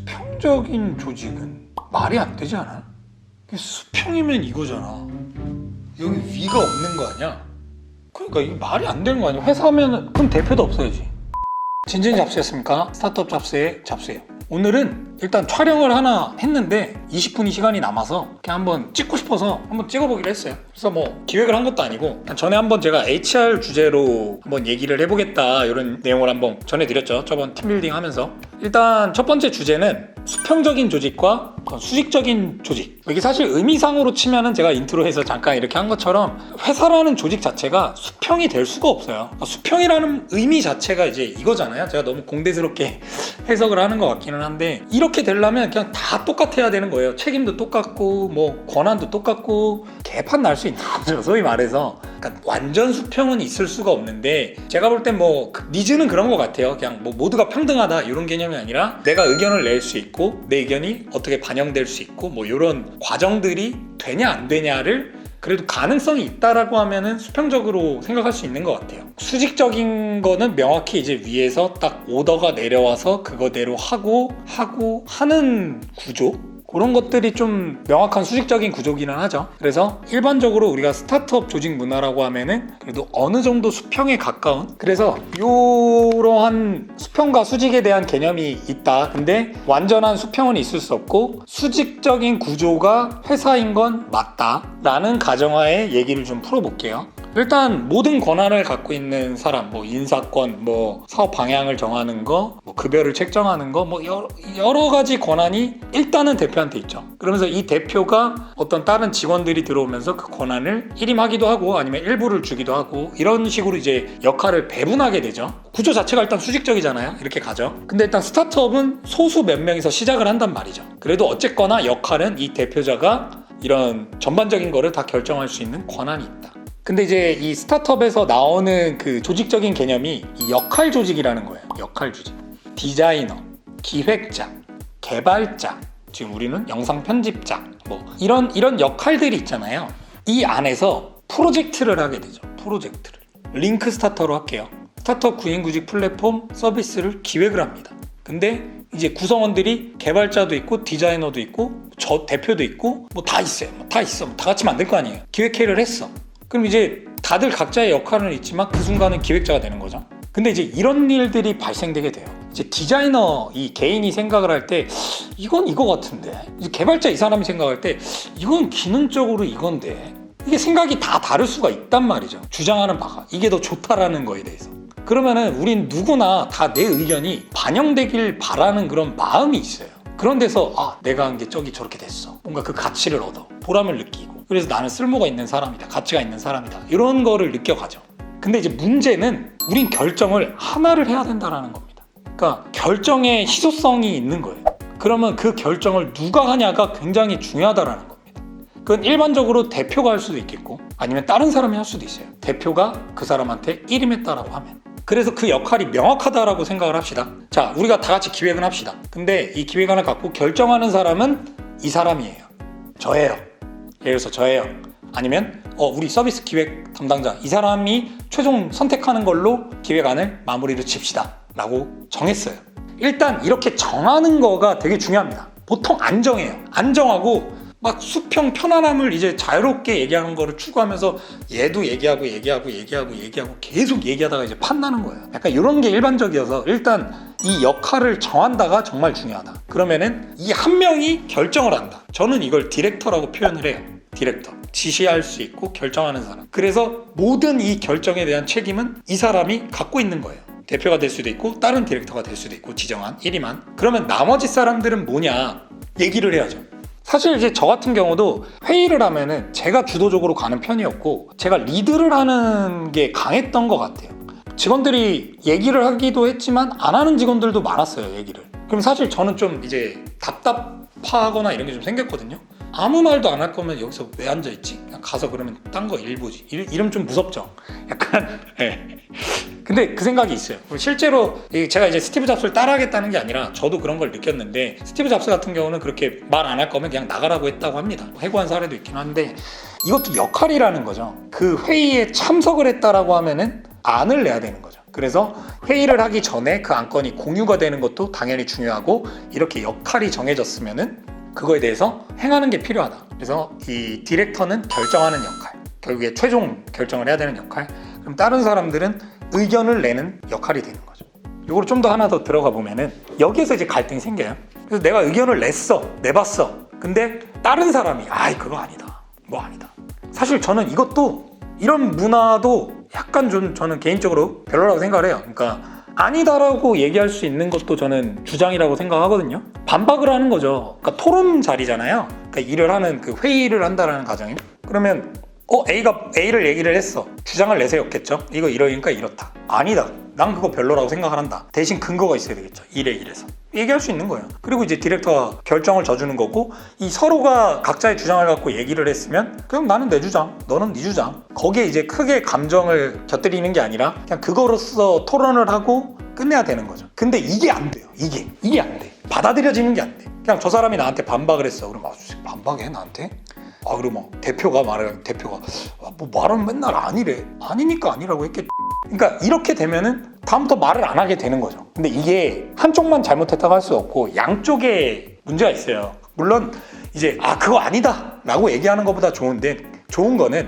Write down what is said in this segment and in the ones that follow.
수평적인 조직은 말이 안 되지 않아? 수평이면 이거잖아. 여기 위가 없는 거 아니야? 그러니까 이게 말이 안 되는 거 아니야? 회사면 그럼 대표도 없어야지. 진진 잡스였습니까? 스타트업 잡스의 잡스예요. 오늘은 일단 촬영을 하나 했는데 20분이 시간이 남아서 그냥 한번 찍고 싶어서 한번 찍어보기로 했어요. 그래서 뭐 기획을 한 것도 아니고 전에 한번 제가 HR 주제로 한번 얘기를 해보겠다 이런 내용을 한번 전해드렸죠. 저번 팀빌딩 하면서. 일단 첫 번째 주제는 수평적인 조직과 수직적인 조직. 이게 사실 의미상으로 치면은 제가 인트로에서 잠깐 이렇게 한 것처럼 회사라는 조직 자체가 수평이 될 수가 없어요. 수평이라는 의미 자체가 이제 이거잖아요. 제가 너무 공대스럽게 해석을 하는 것 같기는 한데 이렇게 되려면 그냥 다 똑같아야 되는 거예요. 책임도 똑같고 뭐 권한도 똑같고 개판 날 수 있는 거죠. 소위 말해서. 그러니까 완전 수평은 있을 수가 없는데 제가 볼 땐 뭐 니즈는 그런 것 같아요. 그냥 뭐 모두가 평등하다 이런 개념이 아니라 내가 의견을 낼 수 있고 내 의견이 어떻게 반영될 수 있고 뭐 이런 과정들이 되냐 안 되냐를 그래도 가능성이 있다라고 하면은 수평적으로 생각할 수 있는 것 같아요. 수직적인 거는 명확히 이제 위에서 딱 오더가 내려와서 그거대로 하는 구조? 그런 것들이 좀 명확한 수직적인 구조기는 하죠. 그래서 일반적으로 우리가 스타트업 조직 문화라고 하면은 그래도 어느 정도 수평에 가까운, 그래서 이러한 수평과 수직에 대한 개념이 있다. 근데 완전한 수평은 있을 수 없고 수직적인 구조가 회사인 건 맞다 라는 가정하에 얘기를 좀 풀어볼게요. 일단 모든 권한을 갖고 있는 사람, 뭐 인사권, 뭐 사업 방향을 정하는 거, 뭐 급여를 책정하는 거, 뭐 여러 가지 권한이 일단은 대표한테 있죠. 그러면서 이 대표가 어떤 다른 직원들이 들어오면서 그 권한을 일임하기도 하고 아니면 일부를 주기도 하고 이런 식으로 이제 역할을 배분하게 되죠. 구조 자체가 일단 수직적이잖아요. 이렇게 가죠. 근데 일단 스타트업은 소수 몇 명이서 시작을 한단 말이죠. 그래도 어쨌거나 역할은 이 대표자가 이런 전반적인 거를 다 결정할 수 있는 권한이 있다. 근데 이제 이 스타트업에서 나오는 그 조직적인 개념이 이 역할 조직이라는 거예요. 역할 조직. 디자이너, 기획자, 개발자, 지금 우리는 영상 편집자, 뭐 이런 역할들이 있잖아요. 이 안에서 프로젝트를 하게 되죠. 프로젝트를. 링크 스타터로 할게요. 스타트업 구인구직 플랫폼 서비스를 기획을 합니다. 근데 이제 구성원들이 개발자도 있고 디자이너도 있고 저 대표도 있고 뭐 다 있어요. 다 있어. 다 같이 만들 거 아니에요. 기획회의를 했어. 그럼 이제 다들 각자의 역할은 있지만 그 순간은 기획자가 되는 거죠. 근데 이제 이런 일들이 발생되게 돼요. 이제 디자이너 이 개인이 생각을 할 때 이건 이거 같은데, 이제 개발자 이 사람이 생각할 때 이건 기능적으로 이건데, 이게 생각이 다 다를 수가 있단 말이죠. 주장하는 바가 이게 더 좋다라는 거에 대해서. 그러면은 우린 누구나 다 내 의견이 반영되길 바라는 그런 마음이 있어요. 그런 데서 내가 한 게 저기 저렇게 됐어. 뭔가 그 가치를 얻어. 보람을 느끼고. 그래서 나는 쓸모가 있는 사람이다. 가치가 있는 사람이다. 이런 거를 느껴가죠. 근데 이제 문제는 우린 결정을 하나를 해야 된다는 겁니다. 그러니까 결정에 희소성이 있는 거예요. 그러면 그 결정을 누가 하냐가 굉장히 중요하다는 겁니다. 그건 일반적으로 대표가 할 수도 있겠고 아니면 다른 사람이 할 수도 있어요. 대표가 그 사람한테 일임했다라고 하면. 그래서 그 역할이 명확하다라고 생각을 합시다. 자, 우리가 다 같이 기획을 합시다. 근데 이 기획안을 갖고 결정하는 사람은 이 사람이에요. 저예요. 예를 들어서 저예요. 아니면 우리 서비스 기획 담당자 이 사람이 최종 선택하는 걸로 기획안을 마무리를 칩시다 라고 정했어요. 일단 이렇게 정하는 거가 되게 중요합니다. 보통 안 정해요. 안 정하고 막 수평 편안함을 이제 자유롭게 얘기하는 거를 추구하면서 얘도 얘기하고 계속 얘기하다가 이제 판나는 거예요. 약간 이런 게 일반적이어서 일단 이 역할을 정한다가 정말 중요하다. 그러면은 이 한 명이 결정을 한다. 저는 이걸 디렉터라고 표현을 해요. 디렉터. 지시할 수 있고 결정하는 사람. 그래서 모든 이 결정에 대한 책임은 이 사람이 갖고 있는 거예요. 대표가 될 수도 있고 다른 디렉터가 될 수도 있고 지정한 1위만. 그러면 나머지 사람들은 뭐냐 얘기를 해야죠. 사실 이제 저 같은 경우도 회의를 하면은 제가 주도적으로 가는 편이었고 제가 리드를 하는 게 강했던 것 같아요. 직원들이 얘기를 하기도 했지만 안 하는 직원들도 많았어요, 얘기를. 그럼 사실 저는 좀 이제 답답하거나 이런 게 좀 생겼거든요. 아무 말도 안 할 거면 여기서 왜 앉아있지? 그냥 가서 그러면 딴 거 일 보지. 이러면 좀 무섭죠. 약간 근데 그 생각이 있어요. 실제로 제가 이제 스티브 잡스를 따라하겠다는 게 아니라 저도 그런 걸 느꼈는데 스티브 잡스 같은 경우는 그렇게 말 안 할 거면 그냥 나가라고 했다고 합니다. 해고한 사례도 있긴 한데 이것도 역할이라는 거죠. 그 회의에 참석을 했다라고 하면은 안을 내야 되는 거죠. 그래서 회의를 하기 전에 그 안건이 공유가 되는 것도 당연히 중요하고 이렇게 역할이 정해졌으면은 그거에 대해서 행하는 게 필요하다. 그래서 이 디렉터는 결정하는 역할, 결국에 최종 결정을 해야 되는 역할, 그럼 다른 사람들은 의견을 내는 역할이 되는 거죠. 이걸 좀 더 하나 더 들어가 보면은 여기에서 이제 갈등이 생겨요. 그래서 내가 의견을 내봤어. 근데 다른 사람이 그거 아니다. 뭐 아니다. 사실 저는 이것도 이런 문화도 약간 좀 저는 개인적으로 별로라고 생각을 해요. 그러니까 아니다라고 얘기할 수 있는 것도 저는 주장이라고 생각하거든요. 반박을 하는 거죠. 그러니까 토론 자리잖아요. 그러니까 일을 하는 그 회의를 한다라는 가정이. 그러면 A가 A를 얘기를 했어. 주장을 내세웠겠죠. 이거 이러니까 이렇다. 아니다. 난 그거 별로라고 생각을 한다. 대신 근거가 있어야 되겠죠. 이래서 얘기할 수 있는 거예요. 그리고 이제 디렉터가 결정을 져주는 거고, 이 서로가 각자의 주장을 갖고 얘기를 했으면 그럼 나는 내 주장, 너는 네 주장. 거기에 이제 크게 감정을 곁들이는 게 아니라 그냥 그거로서 토론을 하고 끝내야 되는 거죠. 근데 이게 안 돼요. 이게 안 돼. 받아들여지는 게 안 돼. 그냥 저 사람이 나한테 반박을 했어. 그럼 반박해 나한테? 그러면 대표가 뭐 말은 맨날 아니래. 아니니까 아니라고 했겠지. 그러니까 이렇게 되면은 다음부터 말을 안 하게 되는 거죠. 근데 이게 한쪽만 잘못했다고 할 수 없고 양쪽에 문제가 있어요. 물론 이제 그거 아니다 라고 얘기하는 것보다 좋은데, 좋은 거는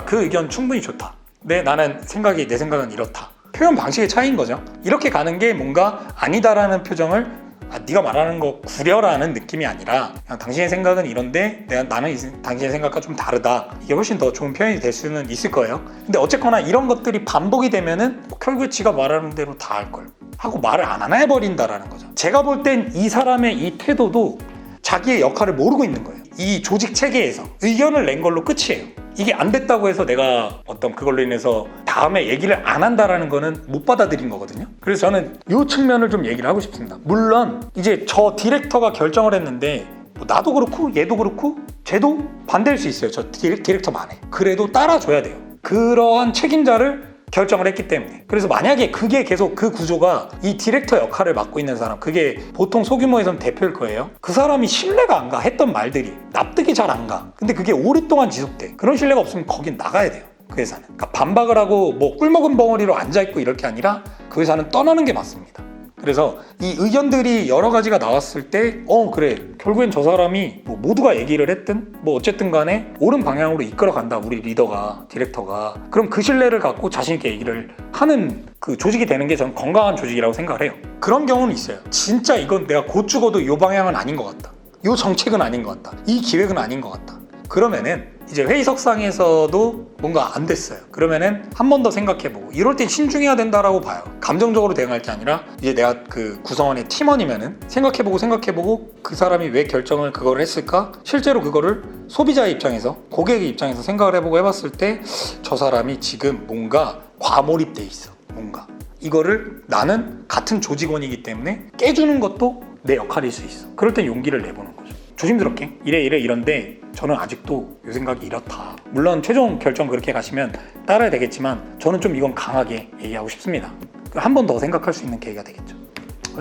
그 의견 충분히 좋다. 내 생각은 이렇다. 표현 방식의 차이인 거죠. 이렇게 가는 게 뭔가 아니다라는 표정을 네가 말하는 거 구려라는 느낌이 아니라 그냥 당신의 생각은 이런데 나는 당신의 생각과 좀 다르다. 이게 훨씬 더 좋은 표현이 될 수는 있을 거예요. 근데 어쨌거나 이런 것들이 반복이 되면은 결국 지가 말하는 대로 다 할 걸 하고 말을 안 해버린다라는 거죠. 제가 볼 땐 이 사람의 이 태도도 자기의 역할을 모르고 있는 거예요. 이 조직 체계에서 의견을 낸 걸로 끝이에요. 이게 안 됐다고 해서 내가 그걸로 인해서 다음에 얘기를 안 한다라는 거는 못 받아들인 거거든요. 그래서 저는 이 측면을 좀 얘기를 하고 싶습니다. 물론 이제 저 디렉터가 결정을 했는데 나도 그렇고 얘도 그렇고 쟤도 반대일 수 있어요. 저 디렉터만에. 그래도 따라줘야 돼요. 그러한 책임자를 결정을 했기 때문에. 그래서 만약에 그게 계속 그 구조가 이 디렉터 역할을 맡고 있는 사람, 그게 보통 소규모에서는 대표일 거예요. 그 사람이 신뢰가 안 가. 했던 말들이 납득이 잘 안 가. 근데 그게 오랫동안 지속돼. 그런 신뢰가 없으면 거긴 나가야 돼요. 그 회사는. 그러니까 반박을 하고 꿀먹은 벙어리로 앉아있고 이럴 게 아니라 그 회사는 떠나는 게 맞습니다. 그래서 이 의견들이 여러 가지가 나왔을 때 그래, 결국엔 저 사람이 모두가 얘기를 했든 어쨌든 간에 옳은 방향으로 이끌어 간다, 우리 리더가, 디렉터가. 그럼 그 신뢰를 갖고 자신 있게 얘기를 하는 그 조직이 되는 게 저는 건강한 조직이라고 생각을 해요. 그런 경우는 있어요. 진짜 이건 내가 곧 죽어도 이 방향은 아닌 것 같다, 이 정책은 아닌 것 같다, 이 기획은 아닌 것 같다. 그러면은 이제 회의석상에서도 뭔가 안 됐어요. 그러면은 한 번 더 생각해보고, 이럴 땐 신중해야 된다라고 봐요. 감정적으로 대응할 게 아니라 이제 내가 그 구성원의 팀원이면은 생각해보고 그 사람이 왜 결정을 그걸 했을까? 실제로 그거를 소비자의 입장에서, 고객의 입장에서 생각을 해보고 해봤을 때 저 사람이 지금 뭔가 과몰입돼 있어. 뭔가 이거를 나는 같은 조직원이기 때문에 깨주는 것도 내 역할일 수 있어. 그럴 땐 용기를 내보는 거죠. 조심스럽게 이런데 저는 아직도 이 생각이 이렇다. 물론 최종 결정 그렇게 가시면 따라야 되겠지만 저는 좀 이건 강하게 얘기하고 싶습니다. 한 번 더 생각할 수 있는 계기가 되겠죠.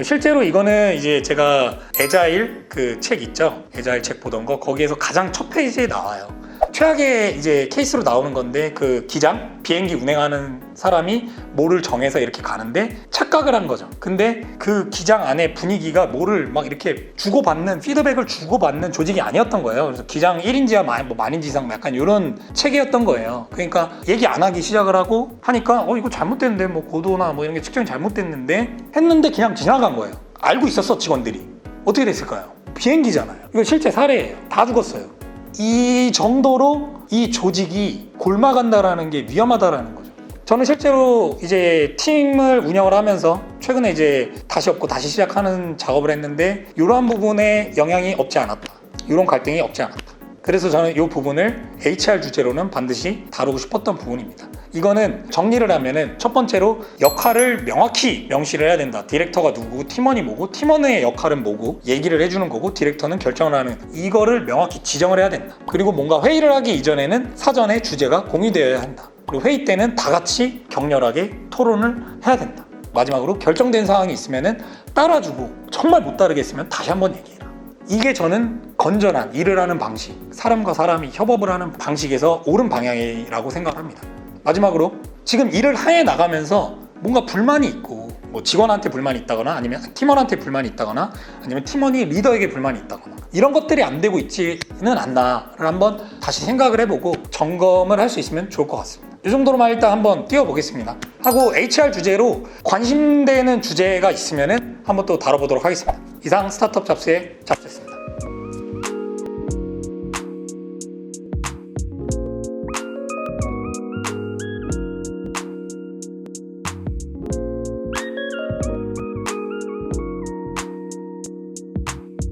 실제로 이거는 이제 제가 에자일 그 책 있죠. 에자일 책 보던 거, 거기에서 가장 첫 페이지에 나와요. 최악의 이제 케이스로 나오는 건데, 그 기장, 비행기 운행하는 사람이 뭐를 정해서 이렇게 가는데 착각을 한 거죠. 근데 그 기장 안에 분위기가 뭐를 막 이렇게 주고받는, 피드백을 주고받는 조직이 아니었던 거예요. 그래서 기장 1인지야 만인지 이상 약간 이런 체계였던 거예요. 그러니까 얘기 안 하기 시작을 하고 하니까 이거 잘못됐는데, 고도나 이런 게 측정이 잘못됐는데 했는데 그냥 지나간 거예요. 알고 있었어, 직원들이. 어떻게 됐을까요? 비행기잖아요. 이거 실제 사례예요. 다 죽었어요. 이 정도로 이 조직이 골마간다라는 게 위험하다라는 거죠. 저는 실제로 이제 팀을 운영을 하면서 최근에 이제 다시 없고 다시 시작하는 작업을 했는데 이러한 부분에 영향이 없지 않았다. 이런 갈등이 없지 않았다. 그래서 저는 이 부분을 HR 주제로는 반드시 다루고 싶었던 부분입니다. 이거는 정리를 하면은 첫 번째로 역할을 명확히 명시를 해야 된다. 디렉터가 누구고 팀원이 뭐고 팀원의 역할은 뭐고 얘기를 해주는 거고 디렉터는 결정을 하는, 이거를 명확히 지정을 해야 된다. 그리고 뭔가 회의를 하기 이전에는 사전에 주제가 공유되어야 한다. 그리고 회의 때는 다 같이 격렬하게 토론을 해야 된다. 마지막으로 결정된 사항이 있으면은 따라주고, 정말 못 따르겠으면 다시 한번 얘기해라. 이게 저는 건전한 일을 하는 방식, 사람과 사람이 협업을 하는 방식에서 옳은 방향이라고 생각합니다. 마지막으로 지금 일을 해 나가면서 뭔가 불만이 있고 뭐 직원한테 불만이 있다거나 아니면 팀원한테 불만이 있다거나 아니면 팀원이 리더에게 불만이 있다거나 이런 것들이 안 되고 있지는 않나를 한번 다시 생각을 해보고 점검을 할 수 있으면 좋을 것 같습니다. 이 정도로만 일단 한번 띄워보겠습니다. 하고 HR 주제로 관심되는 주제가 있으면은 한번 또 다뤄보도록 하겠습니다. 이상 스타트업 잡스의 잡스였습니다.